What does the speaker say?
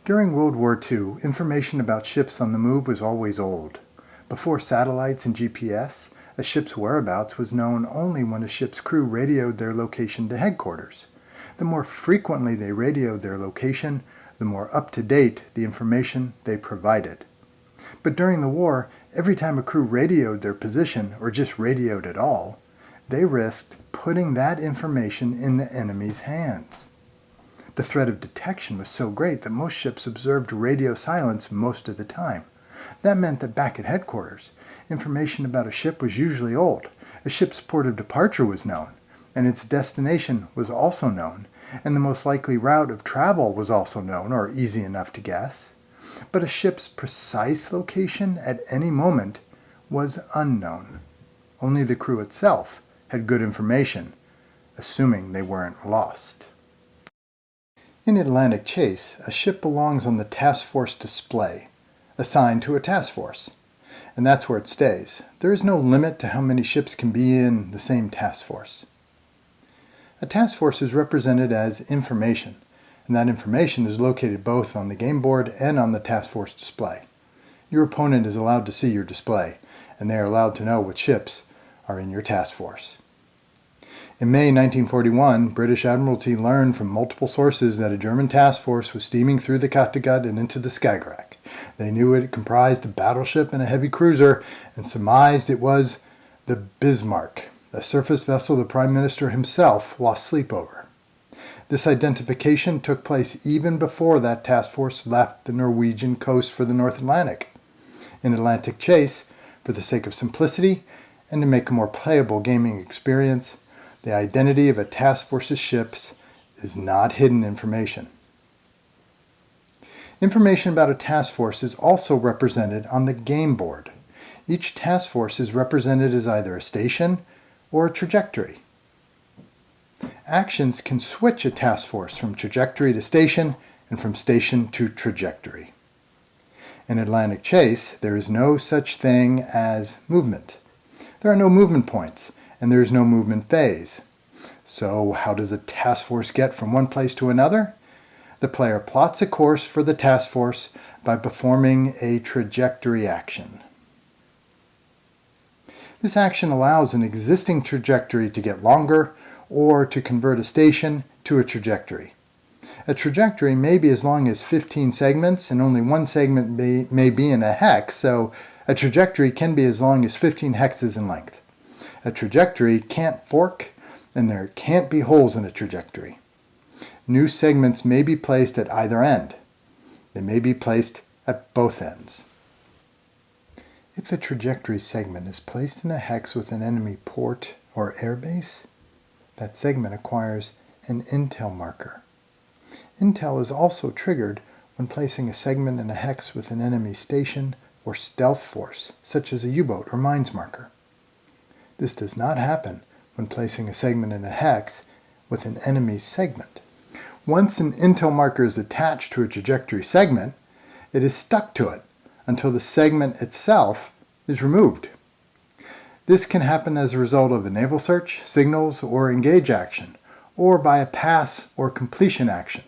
During World War II, information about ships on the move was always old. Before satellites and GPS, a ship's whereabouts was known only when a ship's crew radioed their location to headquarters. The more frequently they radioed their location, the more up-to-date the information they provided. But during the war, every time a crew radioed their position, or just radioed at all, they risked putting that information in the enemy's hands. The threat of detection was so great that most ships observed radio silence most of the time. That meant that back at headquarters, information about a ship was usually old. A ship's port of departure was known, and its destination was also known, and the most likely route of travel was also known, or easy enough to guess. But a ship's precise location at any moment was unknown. Only the crew itself had good information, assuming they weren't lost. In Atlantic Chase, a ship belongs on the task force display, assigned to a task force, and that's where it stays. There is no limit to how many ships can be in the same task force. A task force is represented as information, and that information is located both on the game board and on the task force display. Your opponent is allowed to see your display, and they are allowed to know what ships are in your task force. In May 1941, British Admiralty learned from multiple sources that a German task force was steaming through the Kattegat and into the Skagerrak. They knew it comprised a battleship and a heavy cruiser, and surmised it was the Bismarck, a surface vessel the Prime Minister himself lost sleep over. This identification took place even before that task force left the Norwegian coast for the North Atlantic. In Atlantic Chase, for the sake of simplicity and to make a more playable gaming experience, the identity of a task force's ships is not hidden information. Information about a task force is also represented on the game board. Each task force is represented as either a station or a trajectory. Actions can switch a task force from trajectory to station and from station to trajectory. In Atlantic Chase, there is no such thing as movement. There are no movement points, and there is no movement phase. So how does a task force get from one place to another? The player plots a course for the task force by performing a trajectory action. This action allows an existing trajectory to get longer or to convert a station to a trajectory. A trajectory may be as long as 15 segments, and only one segment may be in a hex, so a trajectory can be as long as 15 hexes in length. A trajectory can't fork, and there can't be holes in a trajectory. New segments may be placed at either end. They may be placed at both ends. If a trajectory segment is placed in a hex with an enemy port or airbase, that segment acquires an intel marker. Intel is also triggered when placing a segment in a hex with an enemy station or stealth force, such as a U-boat or mines marker. This does not happen when placing a segment in a hex with an enemy's segment. Once an intel marker is attached to a trajectory segment, it is stuck to it until the segment itself is removed. This can happen as a result of a naval search, signals, or engage action, or by a pass or completion action.